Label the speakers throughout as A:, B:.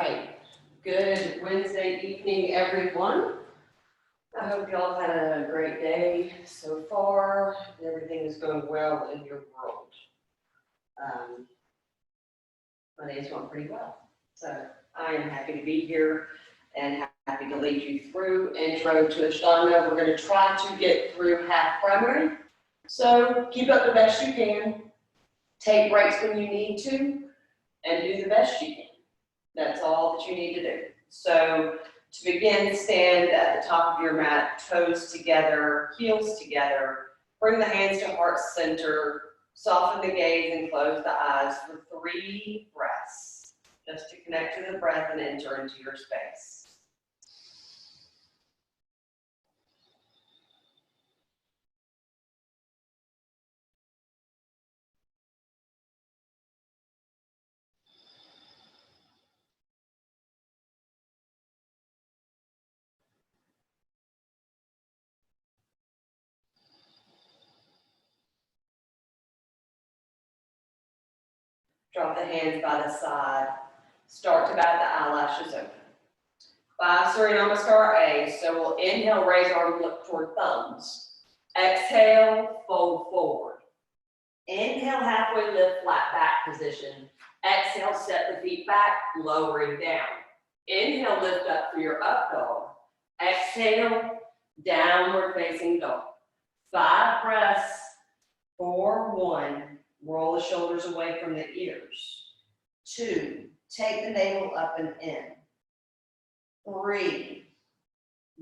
A: right. Good Wednesday evening, everyone. I hope y'all had a great day so far. Everything is going well in your world. My day's going pretty well. So I am happy to be here and happy to lead you through Intro to Ashtanga. We're going to try to get through half primary. So keep up the best you can. Take breaks when you need to and do the best you can. That's all that you need to do. So to begin, stand at the top of your mat, toes together, heels together. Bring the hands to heart center. Soften the gaze and close the eyes for 3 breaths, just to connect to the breath and enter into your space. Drop the hands by the side. Start to bat the eyelashes open. 5 Surya Namaskar A. So we'll inhale, raise arms, look toward thumbs. Exhale, fold forward. Inhale, halfway lift, flat back position. Exhale, step the feet back, lowering down. Inhale, lift up for your up dog. Exhale, downward facing dog. 5 breaths. 4, 1. Roll the shoulders away from the ears. 2, take the navel up and in. 3,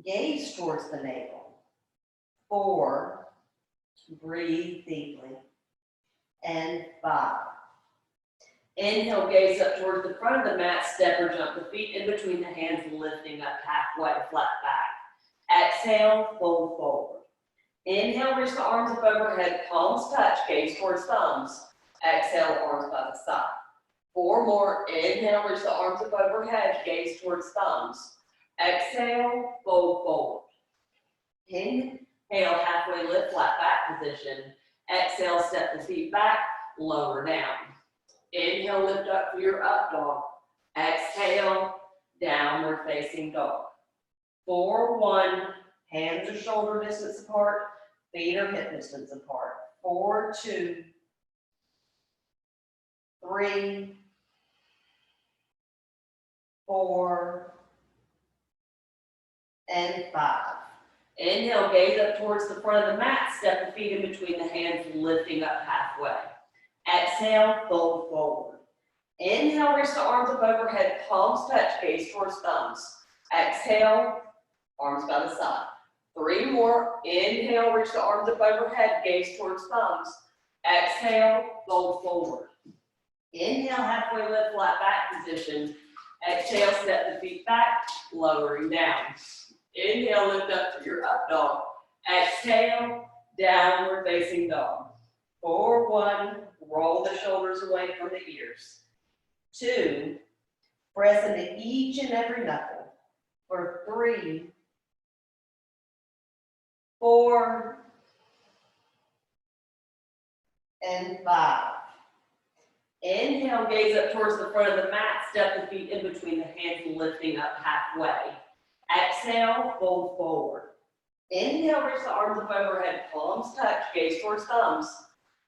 A: gaze towards the navel. 4, breathe deeply. And 5. Inhale, gaze up towards the front of the mat, step or jump the feet in between the hands, lifting up halfway, flat back. Exhale, fold forward. Inhale, reach the arms up overhead, palms touch, gaze towards thumbs. Exhale, arms by the side. 4 more. Inhale, reach the arms up overhead, gaze towards thumbs. Exhale, fold forward. Inhale, halfway lift, flat back position. Exhale, step the feet back, lower down. Inhale, lift up for your up dog. Exhale, downward facing dog. 4, 1, hands are shoulder distance apart, feet are hip distance apart. 4, 2, 3, 4, and 5. Inhale, gaze up towards the front of the mat, step the feet in between the hands, lifting up halfway. Exhale, fold forward. Inhale, reach the arms up overhead, palms touch, gaze towards thumbs. Exhale, arms by the side. 3 more. Inhale, reach the arms up overhead, gaze towards thumbs. Exhale, fold forward. Inhale, halfway lift, flat back position. Exhale, step the feet back, lowering down. Inhale, lift up to your up dog. Exhale, downward facing dog. 4, 1, roll the shoulders away from the ears. 2, press into each and every knuckle. For 3, 4, and 5. Inhale, gaze up towards the front of the mat, step the feet in between the hands, lifting up halfway. Exhale, fold forward. Inhale, reach the arms up overhead, palms touch, gaze towards thumbs.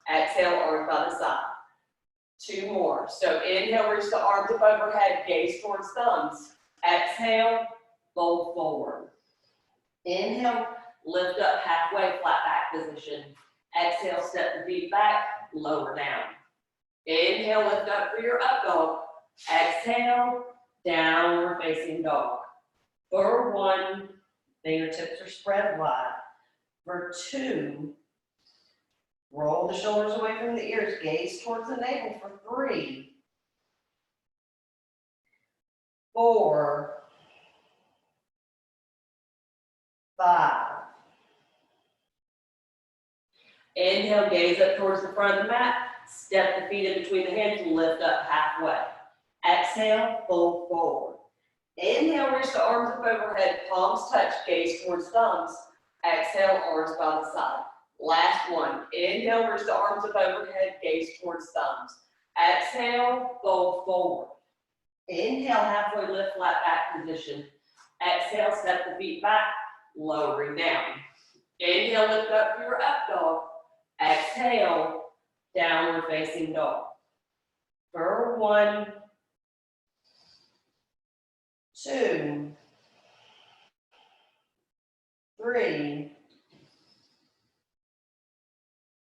A: Exhale, arms by the side. 2 more. So inhale, reach the arms up overhead, gaze towards thumbs. Exhale, fold forward. Inhale, lift up halfway, flat back position. Exhale, step the feet back, lower down. Inhale, lift up for your up dog. Exhale, downward facing dog. For 1, fingertips are spread wide. For 2, roll the shoulders away from the ears, gaze towards the navel. For 3, 4, 5. Inhale, gaze up towards the front of the mat. Step the feet in between the hands and lift up halfway. Exhale, fold forward. Inhale, reach the arms up overhead, palms touch, gaze towards thumbs. Exhale, arms by the side. Last one. Inhale, reach the arms up overhead, gaze towards thumbs. Exhale, fold forward. Inhale, halfway lift, flat back position. Exhale, step the feet back, lowering down. Inhale, lift up for your up dog. Exhale, downward facing dog. For 1, 2, 3,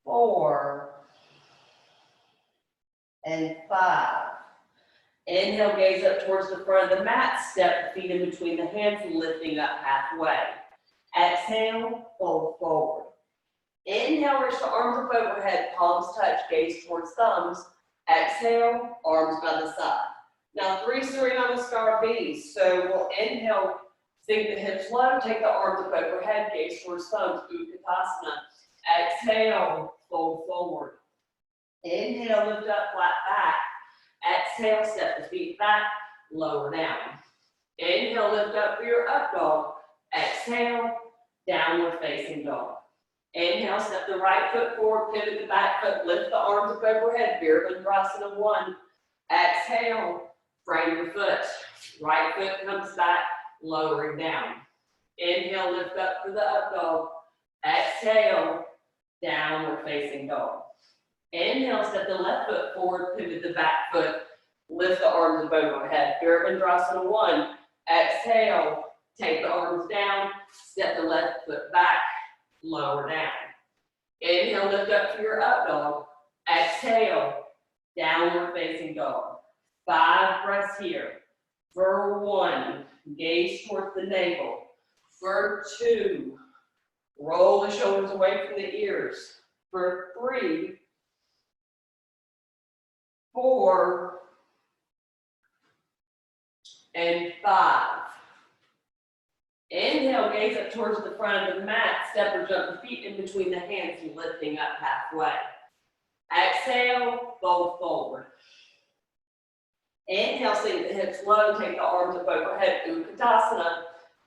A: 4, and 5. Inhale, gaze up towards the front of the mat, step the feet in between the hands, lifting up halfway. Exhale, fold forward. Inhale, reach the arms up overhead, palms touch, gaze towards thumbs. Exhale, arms by the side. Now 3 Surya Namaskar Bs. So we'll inhale, sink the hips low, take the arms up overhead, gaze towards thumbs, Utkatasana. Exhale, fold forward. Inhale, lift up, flat back. Exhale, step the feet back, lower down. Inhale, lift up for your up dog. Exhale, downward facing dog. Inhale, step the right foot forward, pivot the back foot, lift the arms up overhead, Virabhadrasana 1. Exhale, frame your foot. Right foot comes back, lowering down. Inhale, lift up for the up dog. Exhale, downward facing dog. Inhale, step the left foot forward, pivot the back foot, lift the arms up overhead, Virabhadrasana 1. Exhale, take the arms down, step the left foot back, lower down. Inhale, lift up to your up dog. Exhale, downward facing dog. 5 breaths here. For 1, gaze towards the navel. For 2, roll the shoulders away from the ears. For 3, 4, and 5. Inhale, gaze up towards the front of the mat, step or jump the feet in between the hands, lifting up halfway. Exhale, fold forward. Inhale, sink the hips low, take the arms up overhead, Utkatasana.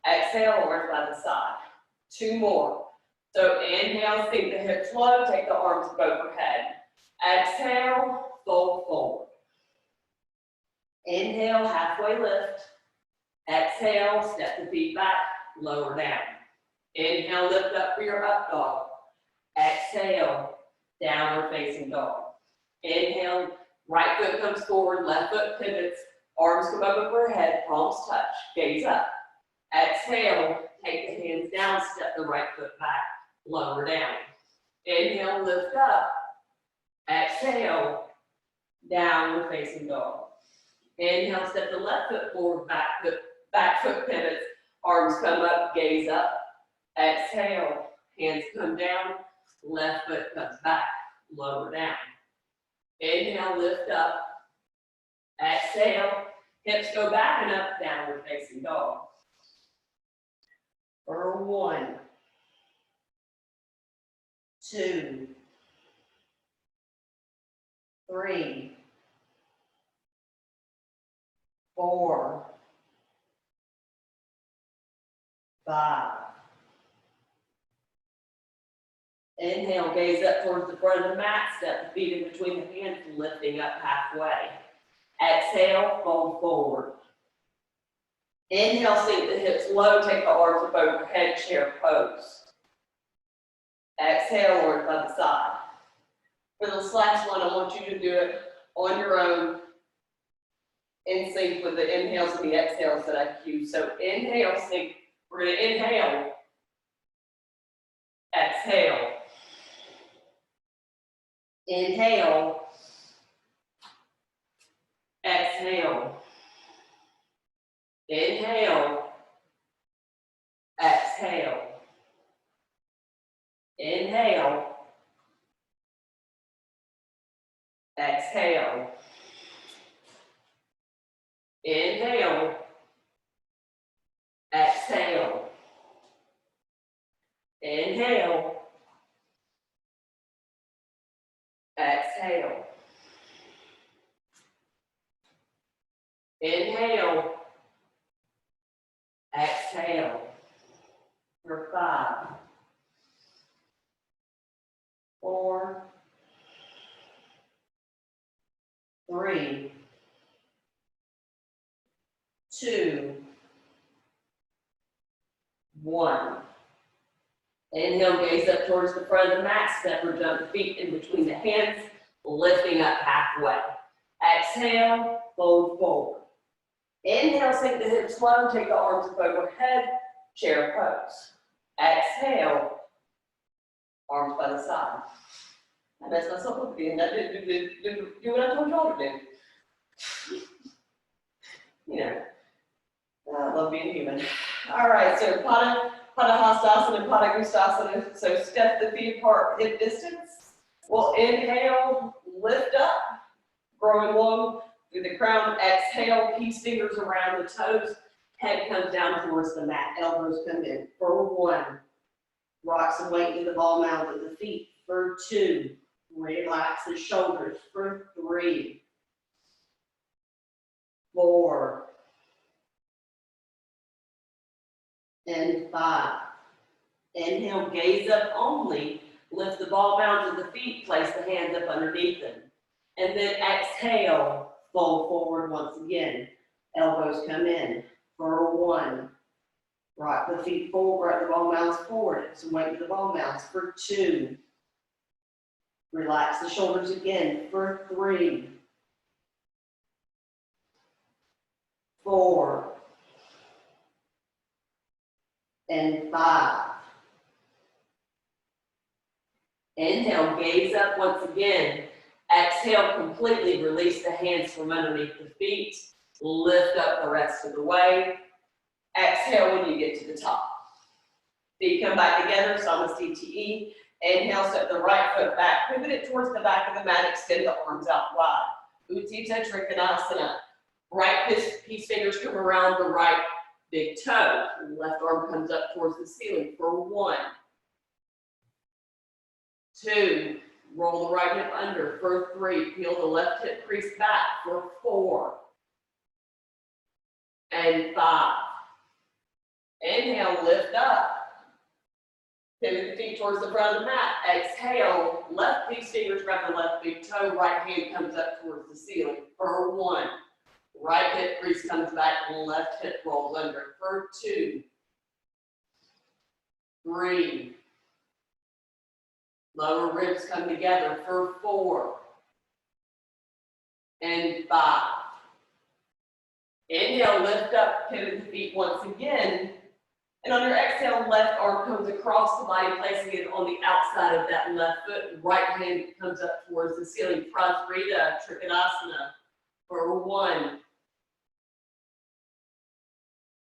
A: Exhale, arms by the side. 2 more. So inhale, sink the hips low, take the arms up overhead. Exhale, fold forward. Inhale, halfway lift. Exhale, step the feet back, lower down. Inhale, lift up for your up dog. Exhale, downward facing dog. Inhale, right foot comes forward, left foot pivots, arms come up overhead, palms touch, gaze up. Exhale, take the hands down, step the right foot back, lower down. Inhale, lift up. Exhale, downward facing dog. Inhale, step the left foot forward, back foot pivots, arms come up, gaze up. Exhale, hands come down, left foot comes back, lower down. Inhale, lift up. Exhale, hips go back and up, downward facing dog. For 1, 2, 3, 4, 5. Inhale, gaze up towards the front of the mat, step the feet in between the hands, lifting up halfway. Exhale, fold forward. Inhale, sink the hips low, take the arms up overhead, chair pose. Exhale, arms by the side. For this last one, I want you to do it on your own, in sync with the inhales and the exhales that I cue. So inhale, sink. We're going to inhale. Exhale. Inhale. Exhale. Inhale. Exhale. Inhale. Exhale. Inhale. Exhale. Inhale. Exhale. Inhale. Exhale. For 5, 4, 3, 2, 1. Inhale, gaze up towards the front of the mat, step or jump the feet in between the hands, lifting up halfway. Exhale, fold forward. Inhale, sink the hips low, take the arms up overhead, chair pose. Exhale, arms by the side. I messed myself up again. I didn't do what I told y'all to do. You know, I love being human. All right, so Padahastasana and Padangustasana. So step the feet apart, hip distance. We'll inhale, lift up, growing low through the crown. Exhale, peace fingers around the toes. Head comes down towards the mat. Elbows come in. For 1, rock some weight to the ball mound of the feet. For 2, relax the shoulders. For 3, 4, and 5. Inhale, gaze up only. Lift the ball mound to the feet. Place the hands up underneath them. And then exhale, fold forward once again. Elbows come in. For 1, rock the feet forward, rock the ball mounds forward. Some weight to the ball mounds. For 2, relax the shoulders again. For 3, 4, and 5. Inhale, gaze up once again. Exhale, completely release the hands from underneath the feet. Lift up the rest of the way. Exhale when you get to the top. Feet come back together, Samasthiti. Inhale, step the right foot back, pivot it towards the back of the mat, extend the arms out wide. Utthita Trikonasana. Right peace fingers come around the right big toe. Left arm comes up towards the ceiling for 1, 2, roll the right hip under. For 3, peel the left hip crease back. For 4, and 5. Inhale, lift up. Pivot the feet towards the front of the mat. Exhale, left peace fingers grab the left big toe. Right hand comes up towards the ceiling. For 1, right hip crease comes back, and left hip rolls under. For 2, 3, lower ribs come together. For 4, and 5. Inhale, lift up, pivot the feet once again. And on your exhale, left arm comes across the body, placing it on the outside of that left foot. Right hand comes up towards the ceiling. Prasarita Trikonasana. For 1,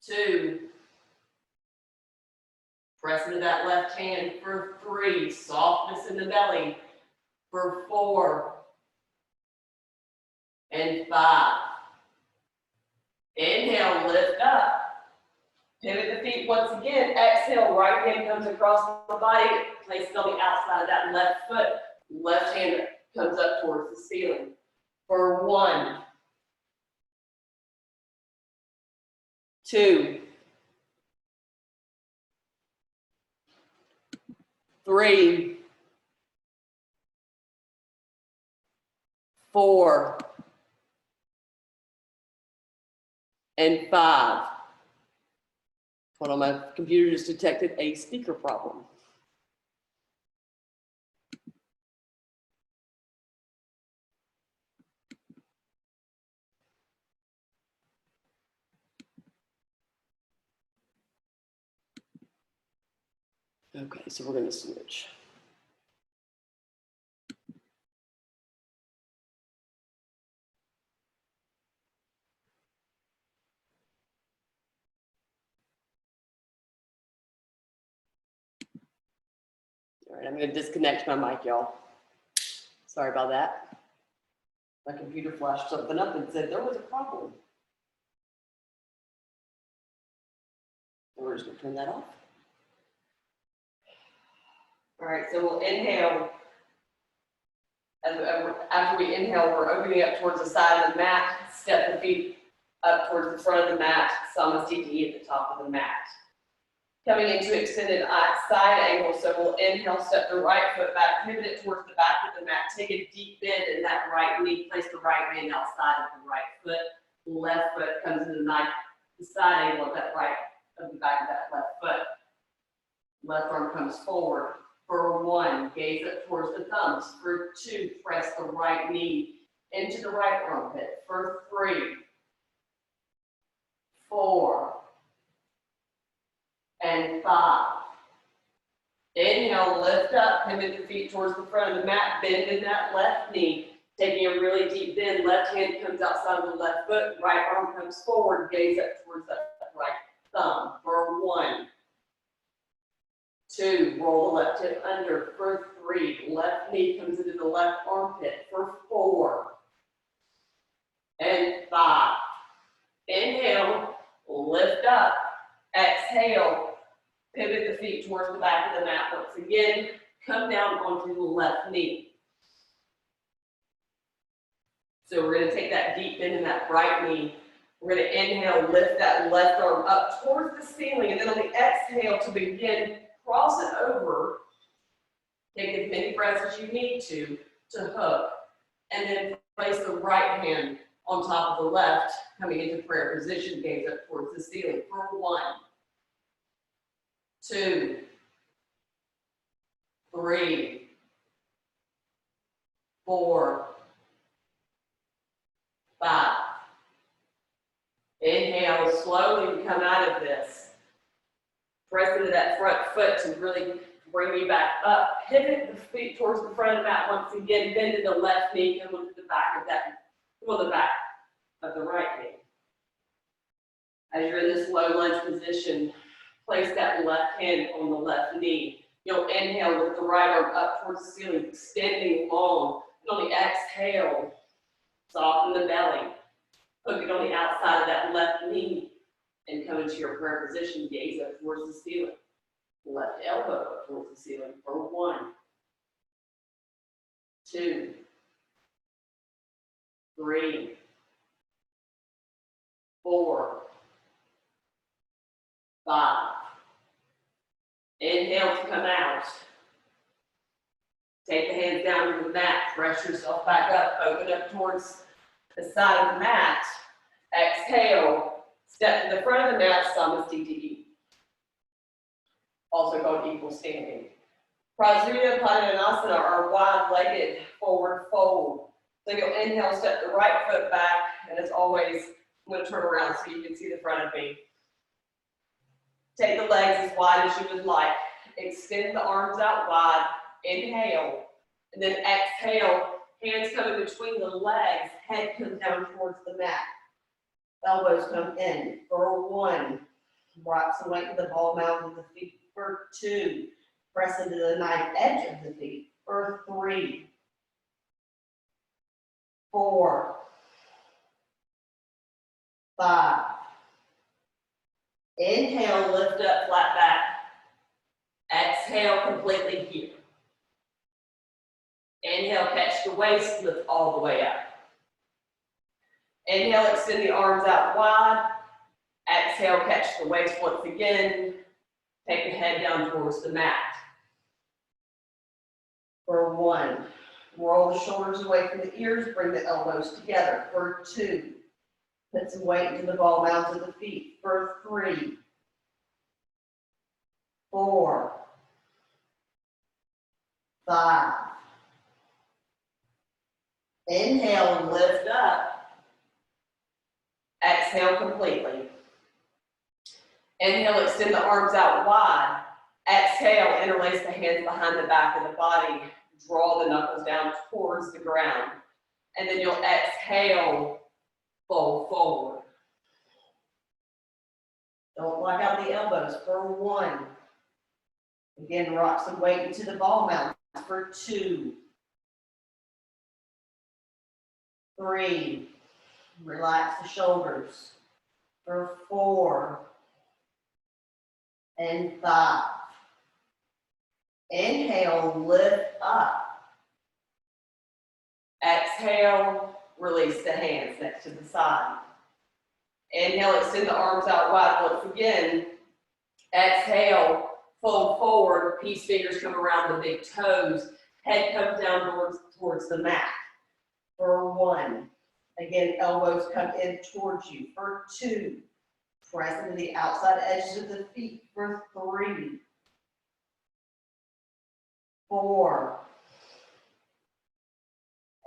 A: 2, press into that left hand. For 3, softness in the belly. For 4, and 5. Inhale, lift up. Pivot the feet once again. Exhale, right hand comes across the body, place it on the outside of that left foot. Left hand comes up towards the ceiling. For 1, 2, 3, 4, and 5. Hold on, my computer just detected a speaker problem. Okay, so we're going to switch. All right, I'm going to disconnect my mic, y'all. Sorry about that. My computer flashed something up and said there was a problem. So we're just going to turn that off. All right, so we'll inhale. After we inhale, we're opening up towards the side of the mat. Step the feet up towards the front of the mat. Samasthiti at the top of the mat. Coming into extended side angle, so we'll inhale, step the right foot back, pivot it towards the back of the mat. Take a deep bend in that right knee. Place the right hand outside of the right foot. Left foot comes into the side angle of that right, of the back of that left foot. Left arm comes forward. For 1, gaze up towards the thumbs. For 2, press the right knee into the right armpit. For 3, 4, and 5. Inhale, lift up, pivot the feet towards the front of the mat, bend in that left knee. Taking a really deep bend, left hand comes outside of the left foot, right arm comes forward, gaze up towards that right thumb. For 1, 2, roll the left hip under. For 3, left knee comes into the left armpit. For 4, and 5. Inhale, lift up. Exhale, pivot the feet towards the back of the mat. Once again, come down onto the left knee. So we're going to take that deep bend in that right knee. We're going to inhale, lift that left arm up towards the ceiling, and then on the exhale to begin, cross it over. Take as many breaths as you need to hook, and then place the right hand on top of the left, coming into prayer position, gaze up towards the ceiling. For 1, 2, 3, 4, 5. Inhale, slowly come out of this. Press into that front foot to really bring you back up. Pivot the feet towards the front of the mat once again. Bend to the left knee, come to the back of that, well, the back of the right knee. As you're in this low lunge position, place that left hand on the left knee. You'll inhale with the right arm up towards the ceiling, extending long. And on the exhale, soften the belly. Hook it on the outside of that left knee and come into your prayer position, gaze up towards the ceiling. Left elbow up towards the ceiling. For 1, 2, 3, 4, 5. Inhale to come out. Take the hands down to the mat. Press yourself back up. Open up towards the side of the mat. Exhale. Step to the front of the mat, Samasthiti. Also called equal standing. Prasarita Padmanabhasana, or wide-legged forward fold. So you'll inhale, step the right foot back, and as always, I'm going to turn around so you can see the front of me. Take the legs as wide as you would like. Extend the arms out wide. Inhale. And then exhale. Hands come in between the legs. Head comes down towards the mat. Elbows come in. For 1, rock some weight to the ball mound of the feet. For 2, press into the knife edge of the feet. For 3, 4, 5. Inhale, lift up, flat back. Exhale, completely here. Inhale, catch the waist, lift all the way up. Inhale, extend the arms out wide. Exhale, catch the waist once again. Take the head down towards the mat. For 1, roll the shoulders away from the ears, bring the elbows together. For 2, put some weight into the ball mounds of the feet. For 3, 4, 5. Inhale and lift up. Exhale completely. Inhale, extend the arms out wide. Exhale, interlace the hands behind the back of the body. Draw the knuckles down towards the ground. And then you'll exhale, fold forward. Don't lock out the elbows. For 1. Again, rock some weight into the ball mount. For 2, 3, relax the shoulders. For 4, and 5. Inhale, lift up. Exhale, release the hands next to the side. Inhale, extend the arms out wide once again. Exhale, fold forward, peace fingers come around the big toes. Head comes down towards the mat. For 1, again, elbows come in towards you. For 2, Press into the outside edges of the feet for 3, 4,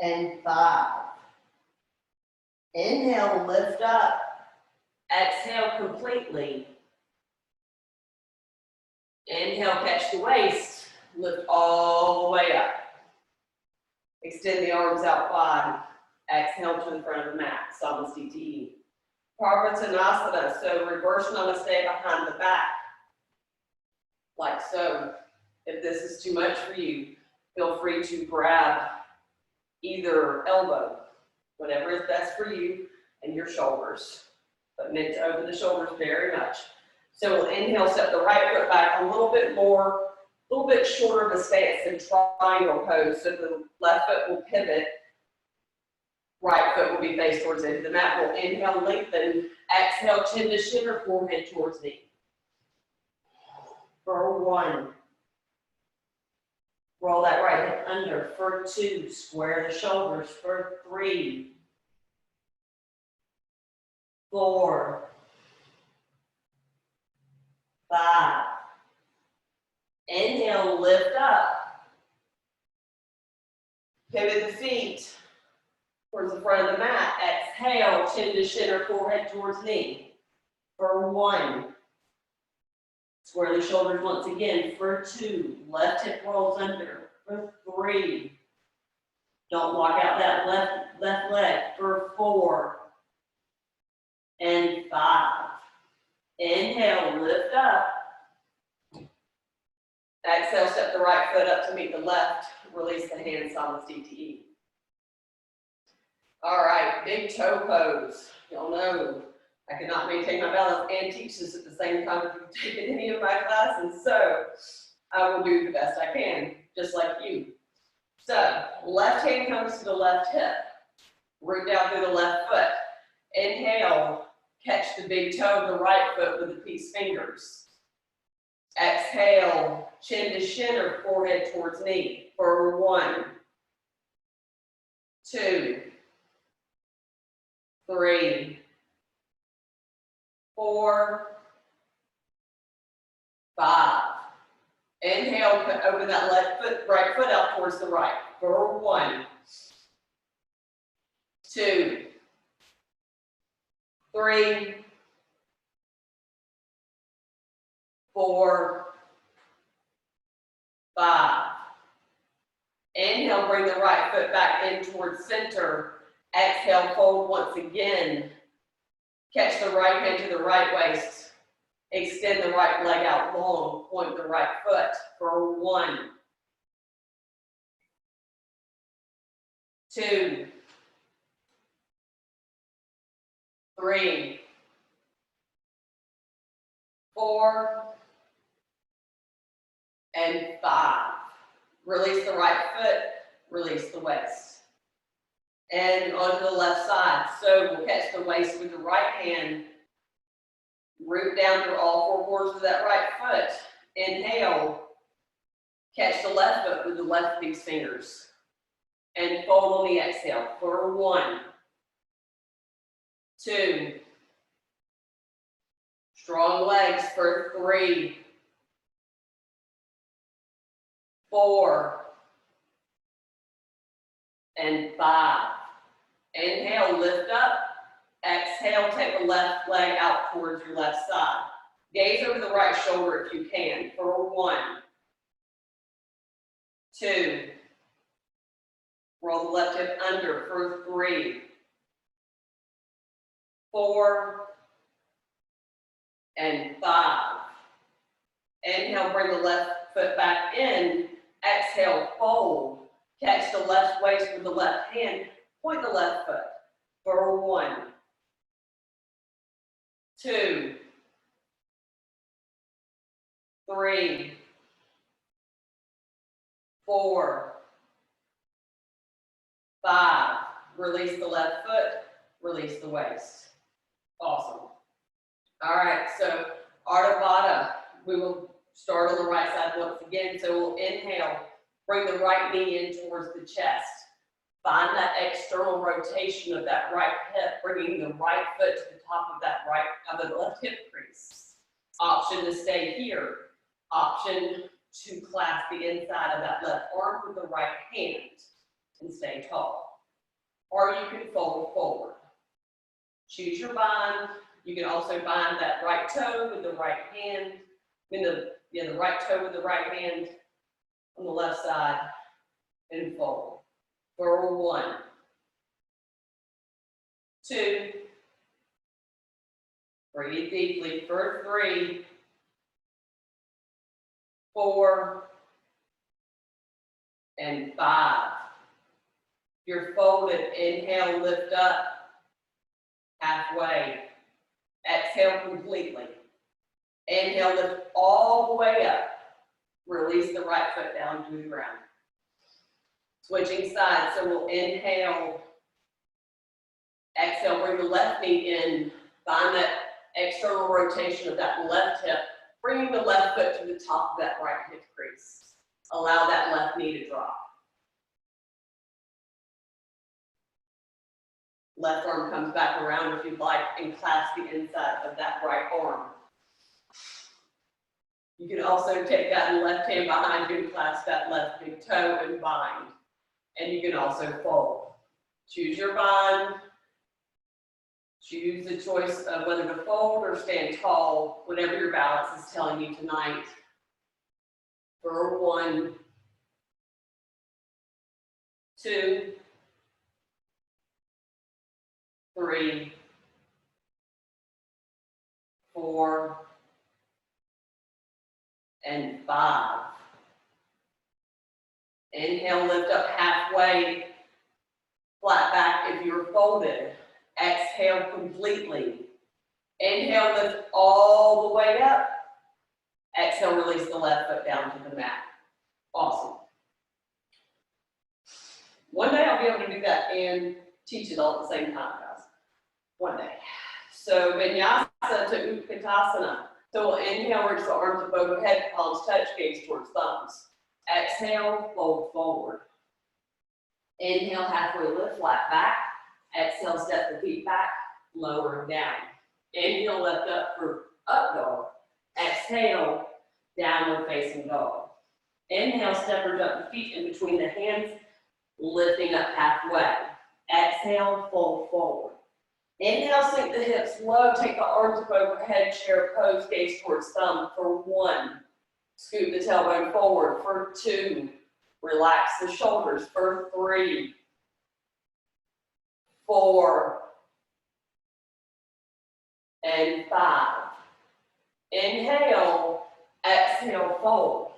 A: and 5. Inhale, lift up. Exhale completely. Inhale, catch the waist. Lift all the way up. Extend the arms out wide. Exhale to the front of the mat, Samasthiti. Parvattanasana, so reverse namaste behind the back. Like so. If this is too much for you, feel free to grab either elbow, whatever is best for you, and your shoulders. But meant to open the shoulders very much. So we'll inhale, step the right foot back a little bit more, a little bit shorter of a stance in triangle pose. So the left foot will pivot, right foot will be faced towards the edge of the mat. We'll inhale, lengthen, exhale, chin to shin or forehead towards knee. For 1. Roll that right hip under. For 2, square the shoulders. For 3, 4, 5. Inhale, lift up. Pivot the feet towards the front of the mat. Exhale, chin to shin or forehead towards knee. For 1. Square the shoulders once again. For 2, left hip rolls under. For 3, don't walk out that left leg. For 4 and 5. Inhale, lift up. Exhale, step the right foot up to meet the left. Release the hands, Samasthiti. All right, big toe pose. Y'all know I cannot maintain my balance and teach this at the same time if you've taken any of my classes, so I will do the best I can, just like you. So, left hand comes to the left hip. Root down through the left foot. Inhale, catch the big toe of the right foot with the peace fingers. Exhale, chin to shin or forehead towards knee. For 1, 2, 3, 4, 5. Inhale, open that right foot out towards the right. For 1, 2, 3, 4, 5. Inhale, bring the right foot back in towards center. Exhale, fold once again. Catch the right hand to the right waist. Extend the right leg out long. Point the right foot for 1, 2, 3, 4, and 5. Release the right foot, release the waist. And onto the left side. So we'll catch the waist with the right hand. Root down through all 4 corners of that right foot. Inhale. Catch the left foot with the left of these fingers. And fold on the exhale for 1, 2. Strong legs for 3, 4, and 5. Inhale, lift up. Exhale, take the left leg out towards your left side. Gaze over the right shoulder if you can for 1, 2. Roll the left hip under for 3, 4, and 5. Inhale, bring the left foot back in. Exhale, fold. Catch the left waist with the left hand. Point the left foot for 1, 2, 3, 4, 5. Release the left foot, release the waist. Awesome. All right, so Ardha Baddha, we will start on the right side once again. So we'll inhale, bring the right knee in towards the chest. Find that external rotation of that right hip, bringing the right foot to the top of that the left hip crease. Option to stay here. Option to clasp the inside of that left arm with the right hand and stay tall. Or you can fold forward. Choose your bind. You can also bind that right toe with the right hand. The right toe with the right hand on the left side and fold. For 1, 2, breathe deeply for 3, 4, and 5. You're folded. Inhale, lift up halfway. Exhale completely. Inhale, lift all the way up. Release the right foot down to the ground. Switching sides, so we'll inhale. Exhale, bring the left knee in. Find that external rotation of that left hip. Bringing the left foot to the top of that right hip crease. Allow that left knee to drop. Left arm comes back around if you'd like and clasp the inside of that right arm. You can also take that left hand behind you and clasp that left big toe and bind. And you can also fold. Choose your bind. Choose the choice of whether to fold or stand tall, whatever your balance is telling you tonight. For 1, 2, 3, 4, and 5. Inhale, lift up halfway, flat back if you're folded. Exhale completely. Inhale, lift all the way up. Exhale, release the left foot down to the mat. Awesome. One day I'll be able to do that and teach it all at the same time, guys. One day. So Vinyasa to Utkatasana. So we'll inhale, reach the arms up overhead, palms touch, gaze towards thumbs. Exhale, fold forward. Inhale, halfway lift, flat back. Exhale, step the feet back, lower and down. Inhale, lift up for up dog. Exhale, downward facing dog. Inhale, step or jump the feet in between the hands, lifting up halfway. Exhale, fold forward. Inhale, sink the hips low, take the arms up overhead, chair pose, gaze towards thumb for 1. Scoot the tailbone forward for 2. Relax the shoulders for 3, 4, and 5. Inhale, exhale, fold.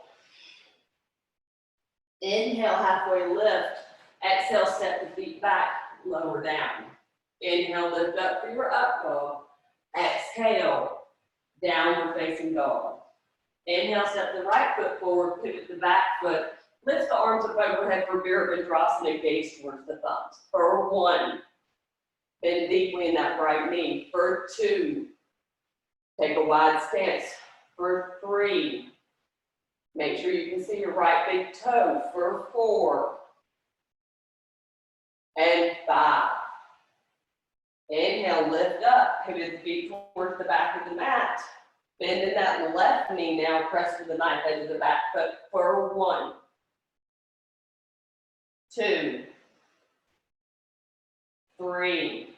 A: Inhale, halfway lift. Exhale, step the feet back, lower down. Inhale, lift up for your up dog. Exhale, downward facing dog. Inhale, step the right foot forward, pivot the back foot. Lift the arms up overhead for Virabhadrasana, gaze towards the thumbs. For 1, bend deeply in that right knee. For 2, take a wide stance. For 3, make sure you can see your right big toe. For 4, and 5. Inhale, lift up, pivot the feet towards the back of the mat. Bend in that left knee now, press to the knife edge of the back foot for 1, 2, 3,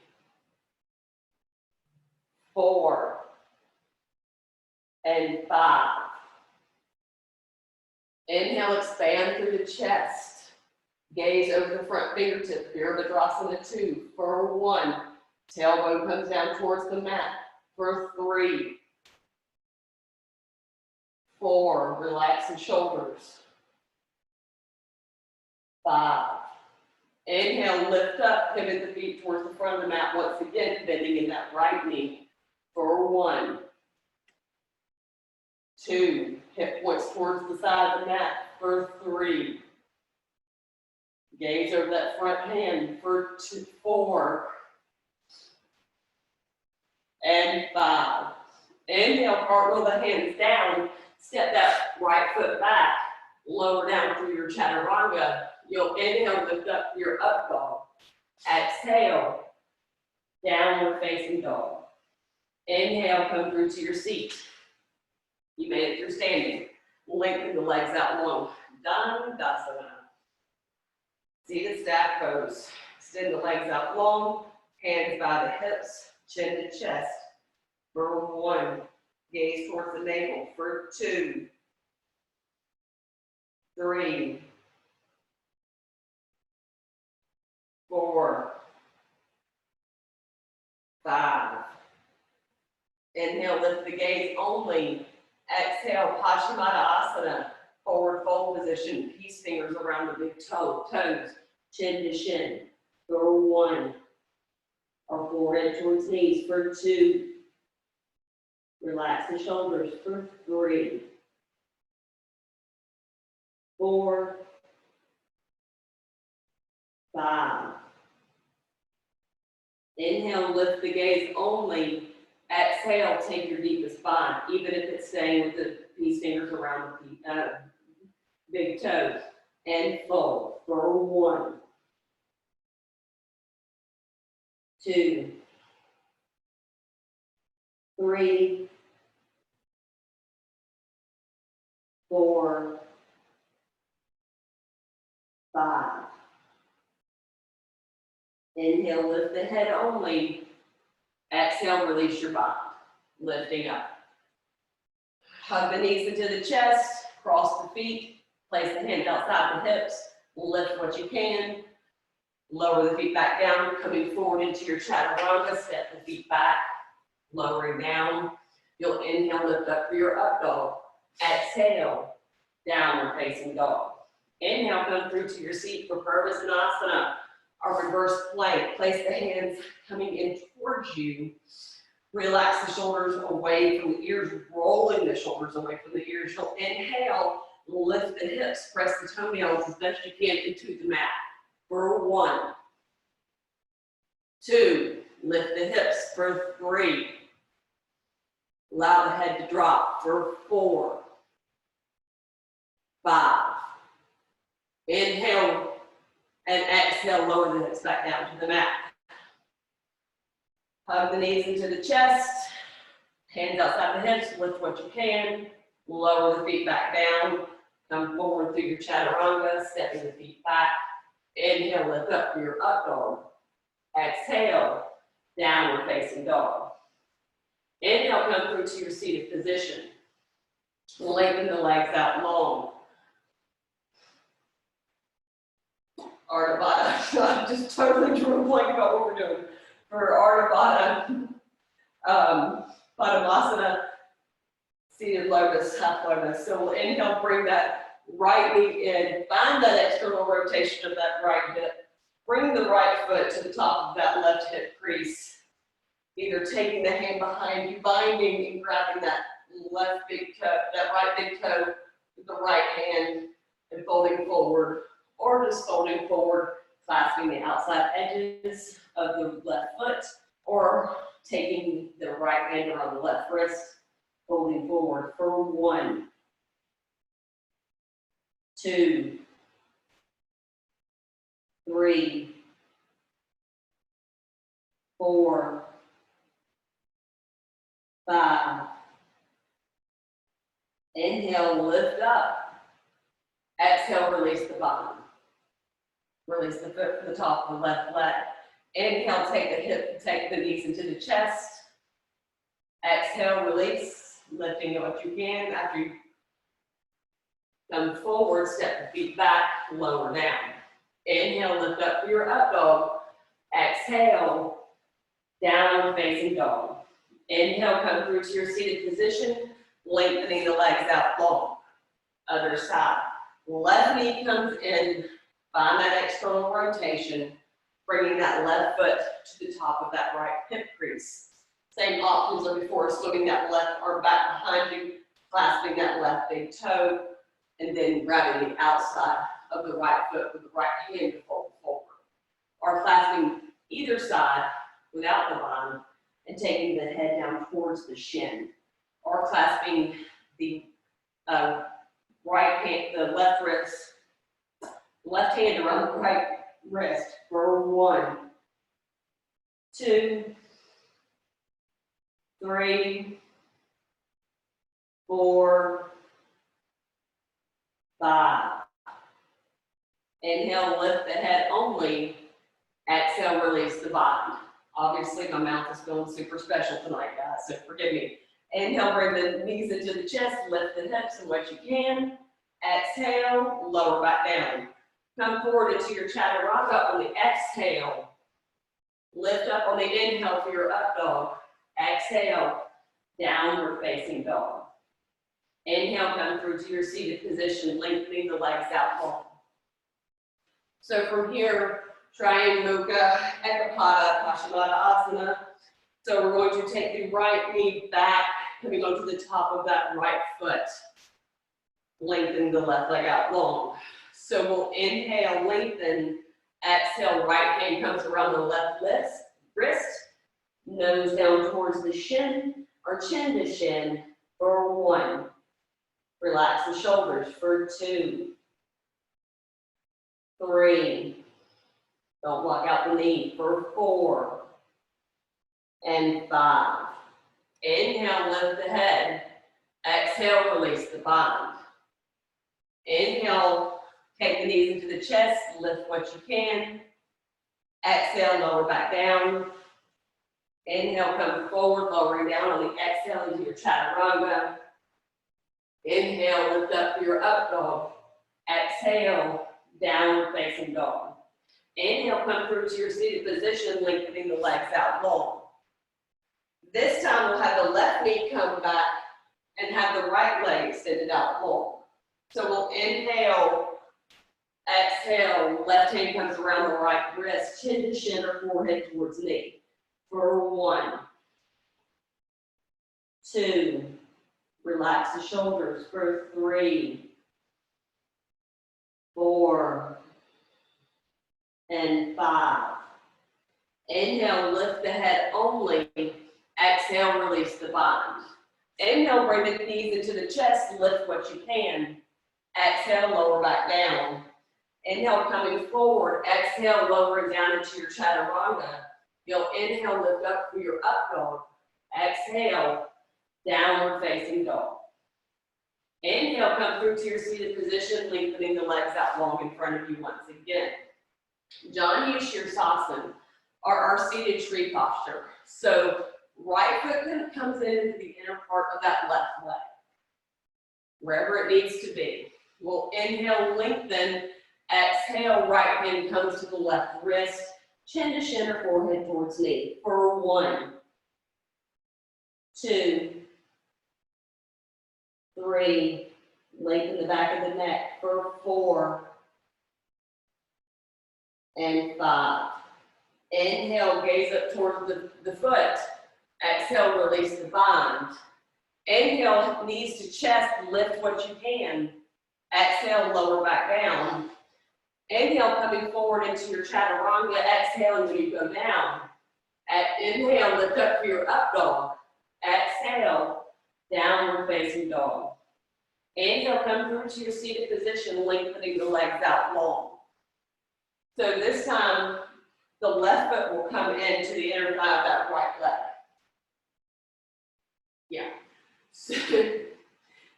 A: 4, and 5. Inhale, expand through the chest. Gaze over the front fingertips, Virabhadrasana 2 for 1. Tailbone comes down towards the mat for 3, 4, relax the shoulders. 5. Inhale, lift up, pivot the feet towards the front of the mat once again, bending in that right knee for 1, 2, hip points towards the side of the mat for 3. Gaze over that front hand for 2, 4, and 5. Inhale, cartwheel the hands down, step that right foot back, lower down through your chaturanga. You'll inhale, lift up your up dog. Exhale, downward facing dog. Inhale, come through to your seat. You made it through standing. Lengthen the legs out long. Dandasana. Seated stack pose. Extend the legs out long. Hands by the hips, chin to chest. For 1, gaze towards the navel. For 2, 3, 4, 5. Inhale, lift the gaze only. Exhale, Paschimottanasana, forward fold position. Peace fingers around the big toes, chin to shin. For 1, or forehead towards knees. For 2, relax the shoulders. For 3, 4, 5. Inhale, lift the gaze only. Exhale, take your deepest spine, even if it's staying with the peace fingers around the big toes. And fold. For 1, 2, 3, 4, 5. Inhale, lift the head only. Exhale, release your body. Lifting up. Hug the knees into the chest. Cross the feet. Place the hands outside the hips. Lift what you can. Lower the feet back down. Coming forward into your chaturanga. Step the feet back. Lowering down. You'll inhale, lift up for your up dog. Exhale, downward facing dog. Inhale, come through to your seat for Purvasana, our reverse plank. Place the hands coming in towards you. Relax the shoulders away from the ears, rolling the shoulders away from the ears. You'll inhale, lift the hips, press the toenails as best you can into the mat. For 1, 2, lift the hips. For 3, allow the head to drop. For 4, 5. Inhale and exhale, lower the hips back down to the mat. Hug the knees into the chest. Hands outside the hips, lift what you can. Lower the feet back down. Come forward through your chaturanga, stepping the feet back. Inhale, lift up for your up dog. Exhale, downward facing dog. Inhale, come through to your seated position. Lengthen the legs out long. Ardha Baddha. I just totally drew a blank about what we're doing. For Ardha Baddha, Padmasana, seated lotus, half lotus. So we'll inhale, bring that right knee in. Find that external rotation of that right hip. Bring the right foot to the top of that left hip crease. Either taking the hand behind you, binding and grabbing that left big toe, that right big toe with the right hand and folding forward, or just folding forward, clasping the outside edges of the left foot, or taking the right hand around the left wrist, folding forward for 1, 2, 3, 4, 5. Inhale, lift up. Exhale, release the bottom. Release the foot from the top of the left leg. Inhale, take the knees into the chest. Exhale, release, lifting what you can. After you come forward, step the feet back, lower down. Inhale, lift up for your up dog. Exhale, downward facing dog. Inhale, come through to your seated position, lengthening the legs out long. Other side. Left knee comes in, find that external rotation, bringing that left foot to the top of that right hip crease. Same options as before, swinging that left arm back behind you, clasping that left big toe, and then grabbing the outside of the right foot with the right hand to fold forward. Or clasping either side without the bind and taking the head down towards the shin. Or clasping the right hand, the left wrist, left hand around the right wrist for 1, 2, 3, 4, 5. Inhale, lift the head only. Exhale, release the body. Obviously, my mouth is feeling super special tonight, guys, so forgive me. Inhale, bring the knees into the chest, lift the hips in what you can. Exhale, lower back down. Come forward into your chaturanga on the exhale. Lift up on the inhale for your up dog. Exhale, downward facing dog. Inhale, come through to your seated position, lengthening the legs out long. So from here, try Mukha Ekapada Paschimottanasana. So we're going to take the right knee back, coming onto the top of that right foot. Lengthen the left leg out long. So we'll inhale, lengthen. Exhale, right hand comes around the left wrist. Nose down towards the shin, or chin to shin, for 1. Relax the shoulders for 2, 3. Don't block out the knee for 4 and 5. Inhale, lift the head. Exhale, release the bind. Inhale, take the knees into the chest, lift what you can. Exhale, lower back down. Inhale, come forward, lowering down on the exhale into your chaturanga. Inhale, lift up for your up dog. Exhale, downward facing dog. Inhale, come through to your seated position, lengthening the legs out long. This time we'll have the left knee come back and have the right leg extended out long. So we'll inhale, exhale, left hand comes around the right wrist, chin to shin or forehead towards knee. For 1, 2, relax the shoulders for 3, 4, and 5. Inhale, lift the head only. Exhale, release the bind. Inhale, bring the knees into the chest, lift what you can. Exhale, lower back down. Inhale, coming forward. Exhale, lowering down into your chaturanga. You'll inhale, lift up for your up dog. Exhale, downward facing dog. Inhale, come through to your seated position, lengthening the legs out long in front of you once again. Janu Sirsasana, or our seated tree posture. So right foot comes into the inner part of that left leg, wherever it needs to be. We'll inhale, lengthen. Exhale, right hand comes to the left wrist, chin to shin or forehead towards knee. For 1, 2, 3, lengthen the back of the neck. For 4 and 5. Inhale, gaze up towards the foot. Exhale, release the bind. Inhale, knees to chest, lift what you can. Exhale, lower back down. Inhale, coming forward into your chaturanga. Exhale, when you go down. Inhale, lift up for your up dog. Exhale, downward facing dog. Inhale, come through to your seated position, lengthening the legs out long. So this time, the left foot will come into the inner thigh of that right leg. Yeah. So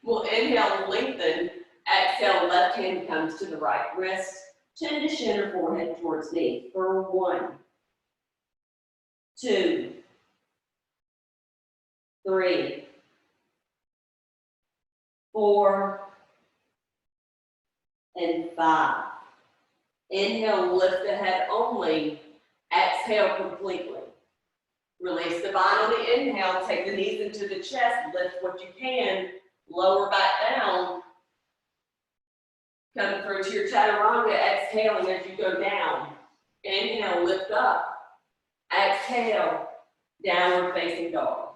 A: we'll inhale, lengthen. Exhale, left hand comes to the right wrist, chin to shin or forehead towards knee. For 1, 2, 3, 4, and 5. Inhale, lift the head only. Exhale completely. Release the bind on the inhale. Take the knees into the chest. Lift what you can. Lower back down. Come through to your chaturanga. Exhaling as you go down. Inhale, lift up. Exhale, downward facing dog.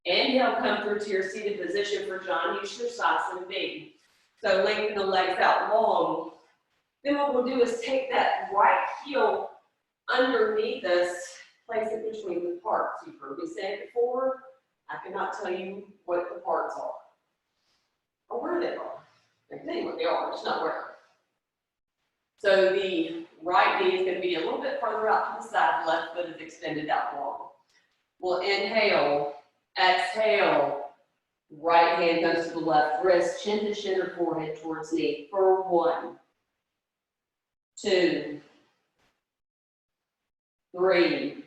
A: Inhale, come through to your seated position for Janu Sirsasana B. So lengthen the legs out long. Then what we'll do is take that right heel underneath us, place it between the parts. You've heard me say it before. I cannot tell you what the parts are or where they are. I can tell you what they are, it's not where. So the right knee is going to be a little bit further out to the side, the left foot is extended out long. We'll inhale, Exhale, right hand goes to the left wrist, chin to shin or forehead towards knee for 1, 2, 3,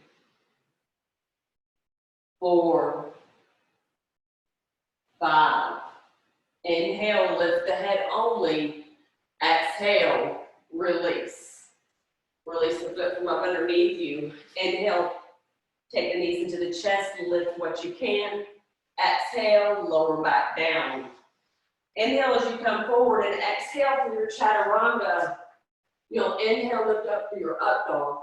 A: 4, 5. Inhale, lift the head only. Exhale, release. Release the foot from up underneath you. Inhale, take the knees into the chest, lift what you can. Exhale, lower back down. Inhale as you come forward and exhale for your chaturanga. You'll inhale, lift up for your up dog.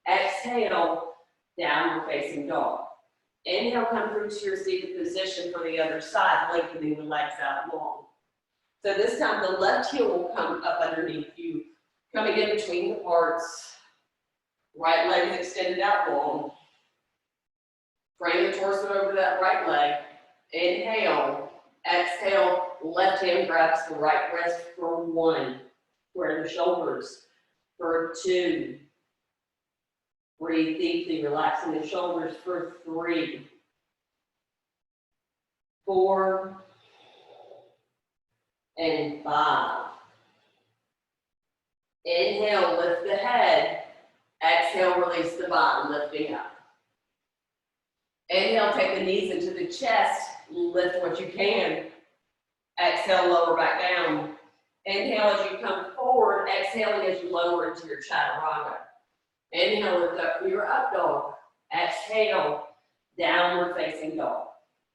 A: Exhale, downward facing dog. Inhale, come through to your seated position for the other side, lengthening the legs out long. So this time the left heel will come up underneath you, coming in between the parts. Right leg is extended out long. Frame the torso over that right leg. Inhale, exhale, left hand grabs the right wrist for 1. Square the shoulders for 2. Breathe deeply, relaxing the shoulders for 3, 4, and 5. Inhale, lift the head. Exhale, release the bottom, lifting up. Inhale, take the knees into the chest, lift what you can. Exhale, lower back down. Inhale as you come forward, exhaling as you lower into your chaturanga. Inhale, lift up for your up dog. Exhale, downward facing dog.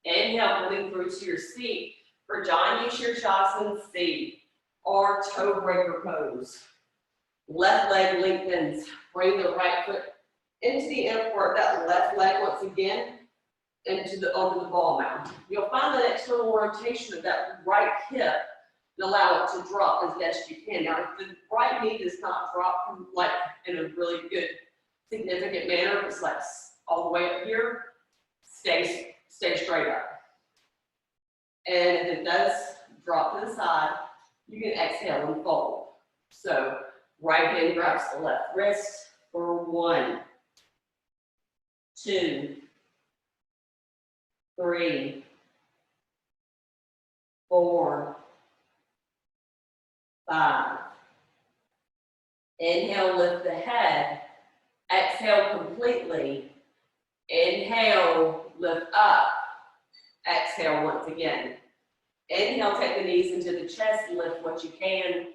A: Inhale, coming through to your seat for Janu Shirshasana C, or toe breaker pose. Left leg lengthens. Bring the right foot into the inner part, that left leg once again, onto the ball mount. You'll find that external rotation of that right hip and allow it to drop as best you can. Now, if the right knee does not drop like in a really good, significant manner, if it's like all the way up here, stay straight up. And if it does drop to the side, you can exhale and fold. So, right hand grabs the left wrist for 1, 2, 3, 4, 5. Inhale, lift the head. Exhale completely. Inhale, lift up. Exhale once again. Inhale, take the knees into the chest, lift what you can.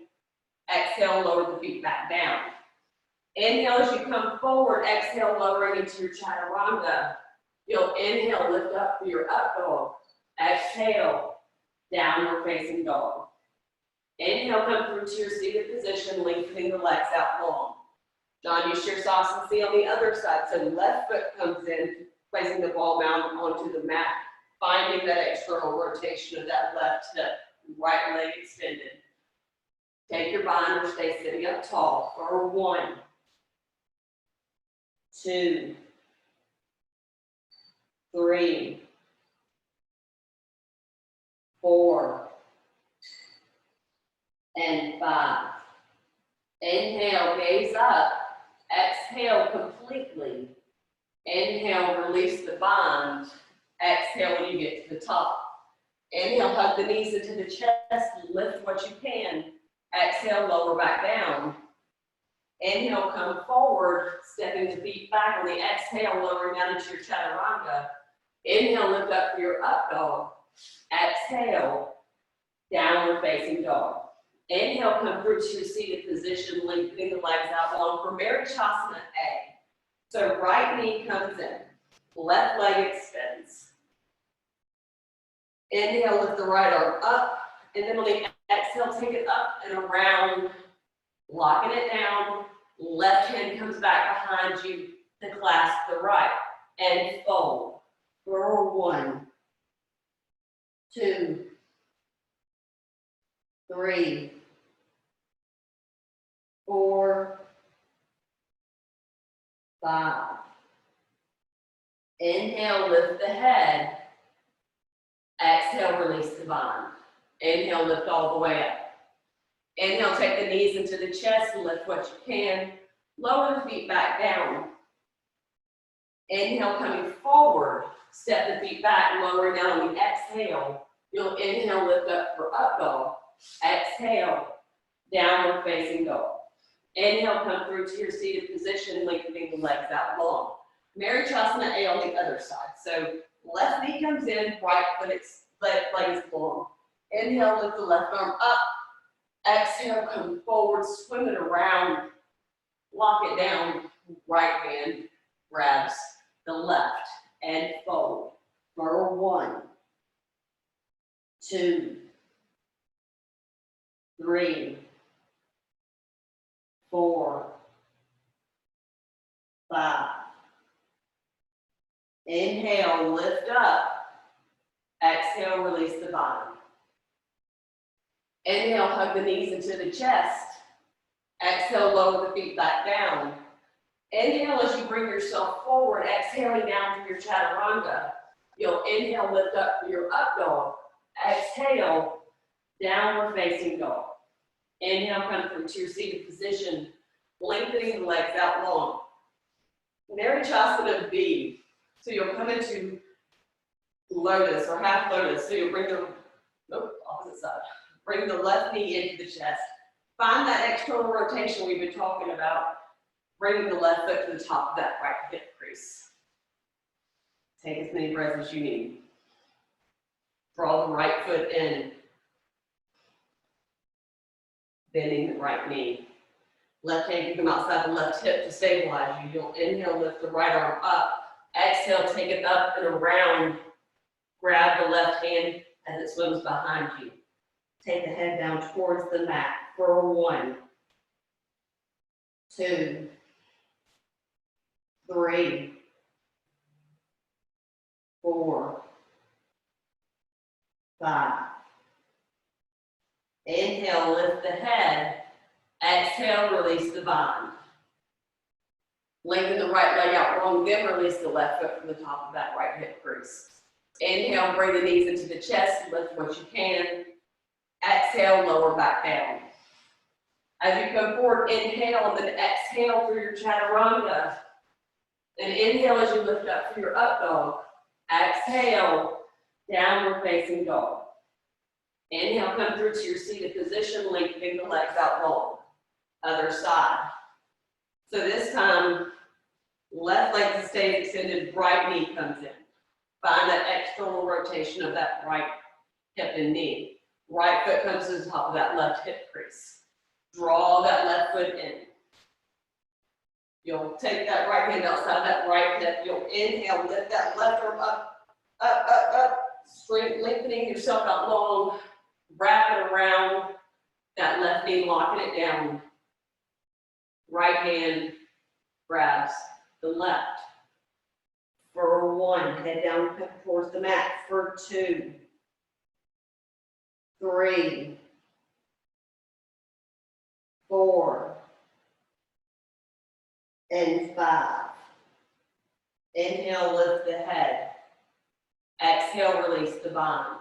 A: Exhale, lower the feet back down. Inhale as you come forward, exhale, lowering into your chaturanga. You'll inhale, lift up for your up dog. Exhale, downward facing dog. Inhale, come through to your seated position, lengthening the legs out long. Janu Shirshasana C on the other side. So left foot comes in, placing the ball mount onto the mat, finding that external rotation of that left hip, right leg extended. Take your binder, stay sitting up tall for 1, 2, 3, 4, and 5. Inhale, gaze up. Exhale completely. Inhale, release the bind. Exhale when you get to the top. Inhale, hug the knees into the chest, lift what you can. Exhale, lower back down. Inhale, come forward, stepping the feet back. On the exhale, lowering down into your chaturanga. Inhale, lift up for your up dog. Exhale, downward facing dog. Inhale, come through to your seated position, lengthening the legs out long for Marichyasana A. So right knee comes in, left leg extends. Inhale, lift the right arm up, and then on the exhale, take it up and around, locking it down. Left hand comes back behind you to clasp the right, and fold for 1, 2, 3, 4, 5. Inhale, lift the head. Exhale, release the bind. Inhale, lift all the way up. Inhale, take the knees into the chest, lift what you can. Lower the feet back down. Inhale, coming forward,
B: Step the feet back, lowering down on the exhale. You'll inhale, lift up for up dog. Exhale, downward facing dog. Inhale, come through to your seated position, lengthening the legs out long. Marichyasana A on the other side. So left knee comes in, right foot leg is long. Inhale, lift the left arm up. Exhale, come forward, swim it around, lock it down. Right hand grabs the left and fold for 1, 2, 3, 4, 5. Inhale, lift up. Exhale, release the bottom. Inhale, hug the knees into the chest. Exhale, lower the feet back down. Inhale as you bring yourself forward, exhaling down to your chaturanga. You'll inhale, lift up for your up dog. Exhale, downward facing dog. Inhale, come through to your seated position, lengthening the legs out long. Marichyasana B. So you'll come into lotus or half lotus. So you'll bring the, opposite side. Bring the left knee into the chest. Find that external rotation we've been talking about. Bringing the left foot to the top of that right hip crease. Take as many breaths as you need. Draw the right foot in. Bending the right knee. Left hand can come outside the left hip to stabilize you. You'll inhale, lift the right arm up. Exhale, take it up and around. Grab the left hand as it swims behind you. Take the head down towards the mat for 1, 2, 3, 4, 5. Inhale, lift the head. Exhale, release the bottom. Lengthen the right leg out long, then release the left foot from the top of that right hip crease. Inhale, bring the knees into the chest, lift what you can. Exhale, lower back down. As you come forward, inhale, and then exhale through your chaturanga. And inhale as you lift up through your up dog. Exhale, downward facing dog. Inhale, come through to your seated position, lengthening the legs out long. Other side. So this time, left leg stays extended, right knee comes in. Find that external rotation of that right hip and knee. Right foot comes to the top of that left hip crease. Draw that left foot in. You'll take that right hand outside that right hip. You'll inhale, lift that left arm up, up, up, up. Straight, lengthening yourself out long. Wrap it around that left knee, locking it down. Right hand grabs the left. For 1, head down towards the mat. For 2, 3, 4, and 5. Inhale, lift the head. Exhale, release the bind.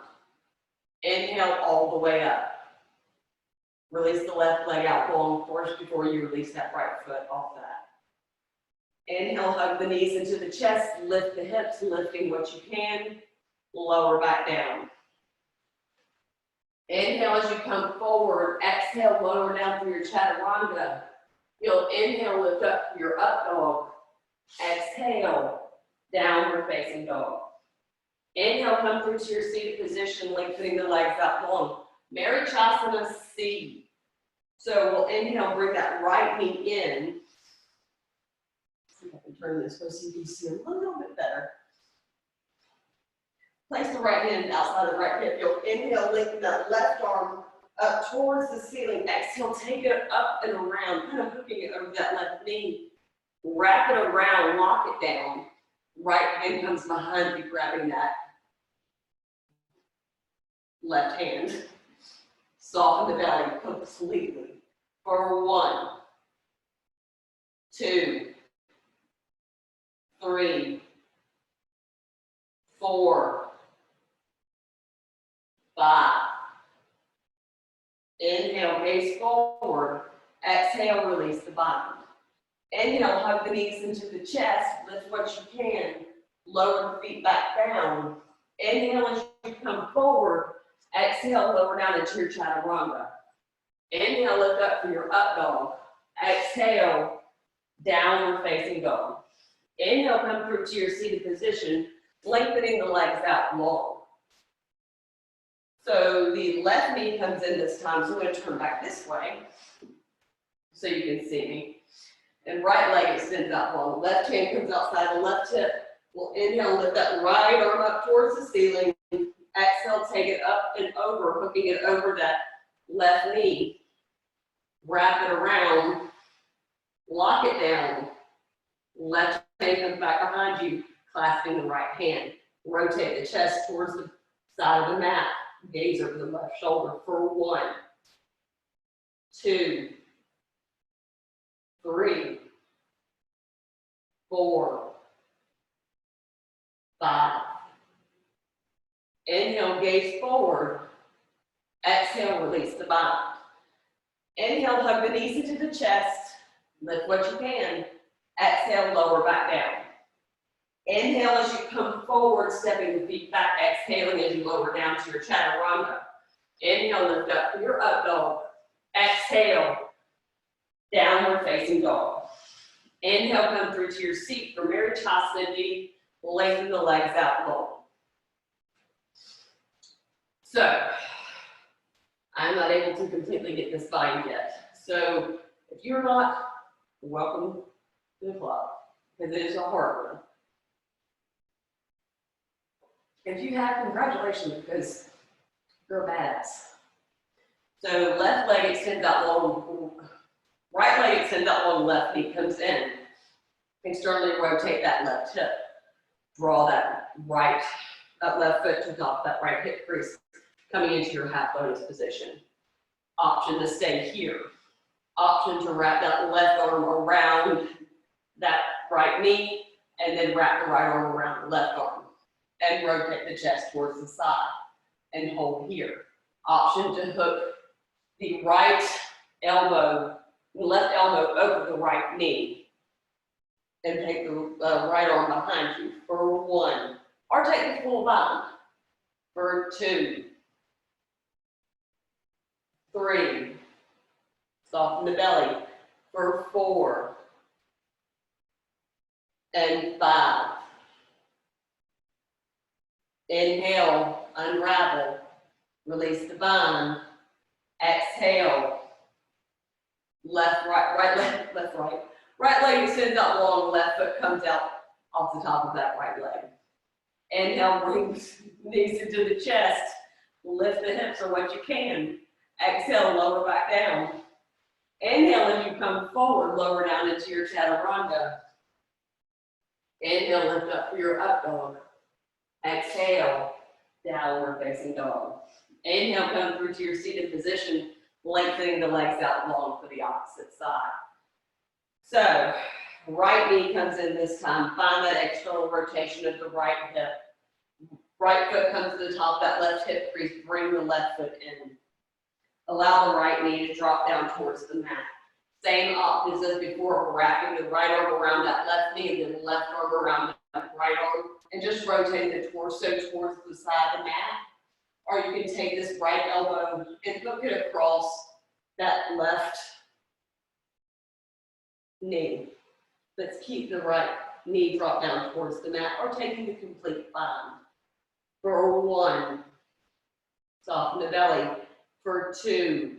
B: Inhale all the way up. Release the left leg out long first before you release that right foot off that. Inhale, hug the knees into the chest, lift the hips, lifting what you can, lower back down. Inhale as you come forward, exhale, lower down through your chaturanga. You'll inhale, lift up your up dog. Exhale, downward facing dog. Inhale, come through to your seated position, lengthening the legs out long. Marichyasana C. So we'll inhale, bring that right knee in. See if I can turn this so you can see a little bit better. Place the right hand outside the right hip. You'll inhale, lengthen that left arm up towards the ceiling. Exhale, take it up and around, kind of hooking it over that left knee. Wrap it around, lock it down. Right hand comes behind you, grabbing that left hand. Soften the belly completely. For 1, 2, 3, 4, 5. Inhale, gaze forward. Exhale, release the bottom. Inhale, hug the knees into the chest. Lift what you can. lower the feet back down. Inhale as you come forward. Exhale, lower down into your chaturanga. Inhale, lift up for your up dog. Exhale, downward facing dog. Inhale, come through to your seated position, lengthening the legs out long. So the left knee comes in this time, so I'm going to turn back this way so you can see me. And right leg extends out long. Left hand comes outside the left hip. We'll inhale, lift that right arm up towards the ceiling. Exhale, take it up and over, hooking it over that left knee. Wrap it around, lock it down. Left hand comes back behind you, clasping the right hand. Rotate the chest towards the side of the mat. Gaze over the left shoulder for 1, 2, 3, 4, 5. Inhale, gaze forward. Exhale, release the bind. Inhale, hug the knees into the chest. Lift what you can. Exhale, lower back down. Inhale as you come forward, stepping the feet back, exhaling as you lower down to your chaturanga. Inhale, lift up for your up dog. Exhale, downward facing dog. Inhale, come through to your seat for Marichasana. Lengthen the legs out long. So, I'm not able to completely get this by you yet. So, if you're not, welcome to the club, because it is a hard one. If you have, congratulations, because you're a badass. So left leg extends out long, right leg extends out long, left knee comes in. Externally rotate that left hip. Draw that left foot to the top of that right hip crease, coming into your half lotus position. Option to stay here. Option to wrap that left arm around that right knee, and then wrap the right arm around the left arm. And rotate the chest towards the side and hold here. Option to hook the right elbow, the left elbow over the right knee and take the right arm behind you for 1, or take the full bind for 2, 3, soften the belly for 4, and 5. Inhale, unravel, release the bind. Exhale, left, right leg, left, right. Right leg extends out long, left foot comes out off the top of that right leg. Inhale, bring knees into the chest, lift the hips or what you can. Exhale, lower back down. Inhale, as you come forward, lower down into your chaturanga. Inhale, lift up for your up dog. Exhale, downward facing dog. Inhale, come through to your seated position, lengthening the legs out long for the opposite side. So, right knee comes in this time. Find that external rotation of the right hip. Right foot comes to the top of that left hip crease. Bring the left foot in. Allow the right knee to drop down towards the mat. Same option as before, wrapping the right arm around that left knee and then left arm around that right arm. And just rotating the torso towards the side of the mat. Or you can take this right elbow and hook it across that left knee. Let's keep the right knee drop down towards the mat, or taking the complete bind. For 1, soften the belly. For 2,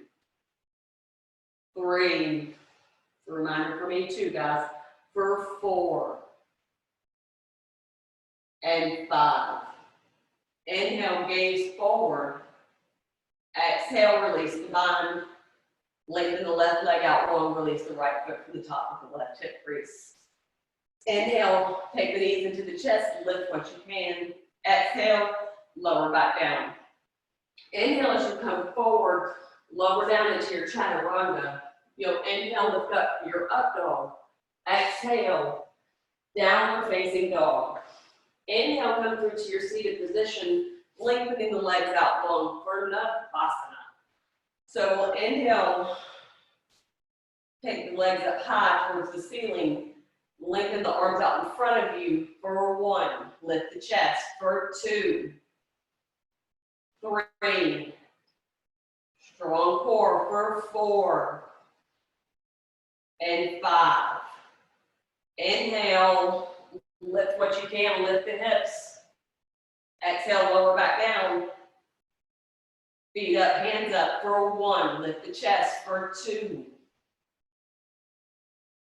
B: 3, it's a reminder for me too, guys. For 4, and 5. Inhale, gaze forward. Exhale, release the bind. Lengthen the left leg out long, release the right foot from the top of the left hip crease. Inhale, take the knees into the chest, lift what you can. Exhale, lower back down. Inhale as you come forward, lower down into your chaturanga. You'll inhale, lift up your up dog. Exhale, downward facing dog. Inhale, come through to your seated position, lengthening the legs out long for Navasana. So we'll inhale, take the legs up high towards the ceiling, lengthen the arms out in front of you for 1, lift the chest for 2, 3, strong core for 4, and 5. Inhale, lift what you can, lift the hips. Exhale, lower back down. Feet up, hands up for 1, lift the chest for 2,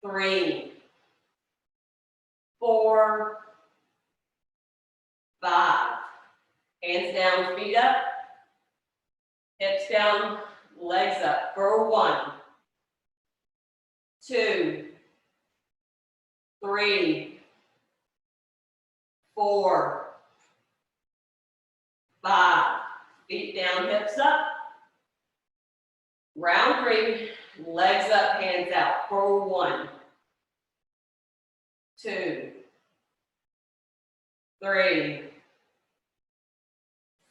B: 3, 4, 5. Hands down, feet up, hips down, legs up for 1, 2, 3, 4, 5. Feet down, hips up. Round 3, legs up, hands out for 1, 2, 3,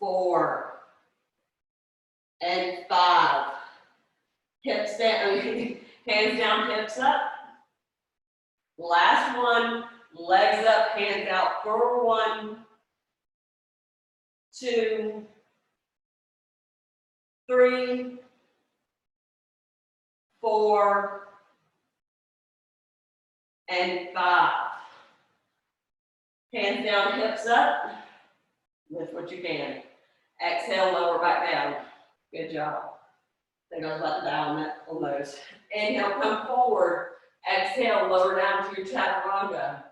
B: 4, and 5. Hips down, hands down, hips up. Last one, legs up, hands out for 1, 2, 3, 4, and 5. Hands down, hips up. Lift what you can. Exhale, lower back down. Good job. I think I was about to die on those. Inhale, come forward. Exhale, lower down to your chaturanga.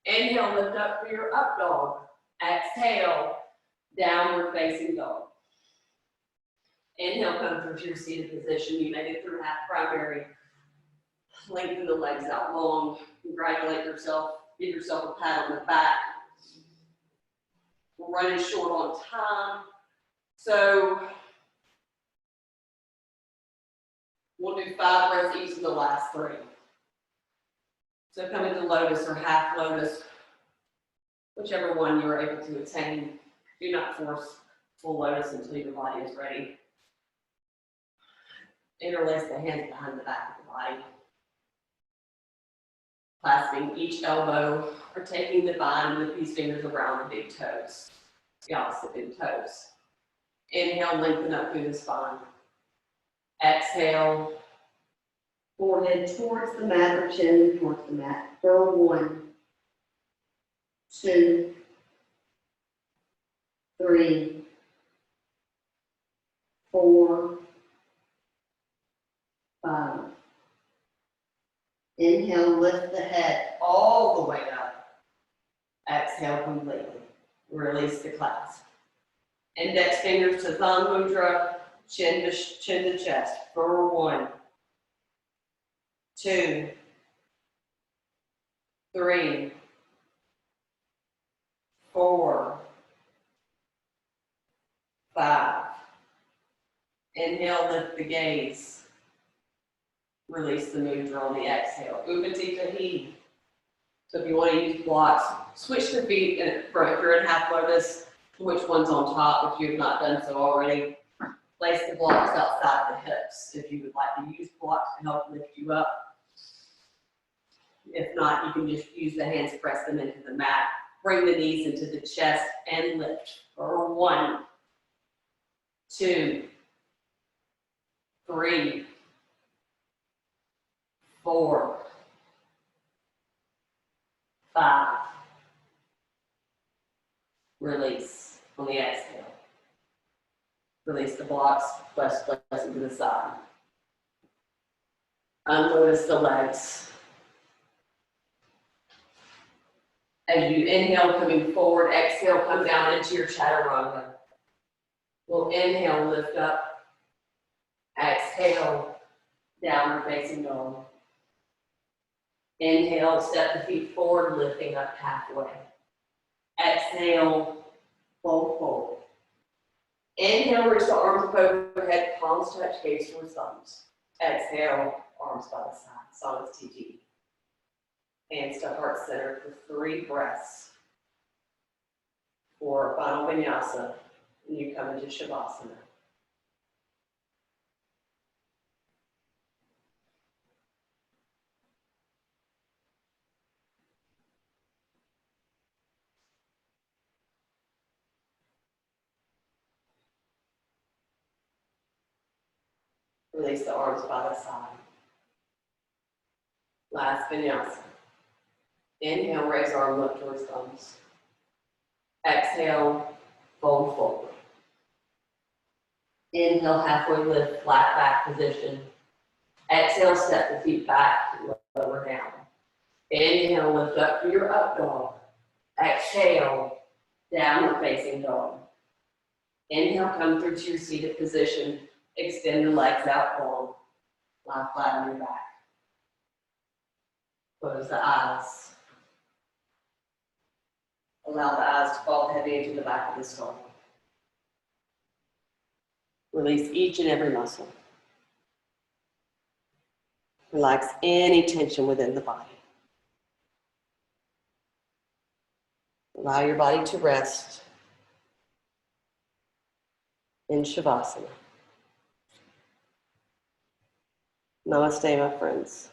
B: Inhale, lift up for your up dog. Exhale, downward facing dog. Inhale, come through to your seated position. You made it through half primary. Lengthen the legs out long. Congratulate yourself. Give yourself a pat on the back. We're running short on time. So we'll do 5 breaths each of the last 3. So come into lotus or half lotus, whichever one you're able to attain. Do not force full lotus until your body is ready. Interlace the hands behind the back of the body. Clasping each elbow or taking the bind with these fingers around the big toes, the opposite big toes. Inhale, lengthen up through the spine. Exhale, forehead towards the mat or chin towards the mat for 1, 2, 3, 4, 5. Inhale, lift the head all the way up. Exhale completely. Release the clasp. Index fingers to thumb mudra, chin to chest for 1, 2, 3, 4, 5. Inhale, lift the gaze. Release the mudra on the exhale. Upati Tahi. So if you want to use blocks, switch the feet if you're in half lotus, which one's on top if you have not done so already. Place the blocks outside the hips if you would like to use blocks to help lift you up. If not, you can just use the hands, press them into the mat. Bring the knees into the chest and lift for 1, 2, 3, 4, 5. Release on the exhale. Release the blocks, press them to the side. Unlotus the legs. As you inhale, coming forward, exhale, come down into your chaturanga. We'll inhale, lift up. Exhale, downward facing dog. Inhale, step the feet forward, lifting up halfway. Exhale, fold forward. Inhale, reach the arms up overhead, palms touch, gaze towards thumbs. Exhale, arms by the side, solid TT. Hands to heart center for 3 breaths. For final vinyasa, and you come into Shavasana. Release the arms by the side. Last vinyasa. Inhale, raise arm up towards thumbs. Exhale, fold forward. Inhale, halfway lift, flat back position. Exhale, step the feet back, lower down. Inhale, lift up for your up dog. Exhale, downward facing dog. Inhale, come through to your seated position. Extend the legs out long. Lie flat on your back. Close the eyes. Allow the eyes to fall heavy into the back of the skull. Release each and every muscle. Relax any tension within the body. Allow your body to rest in Shavasana. Namaste, my friends.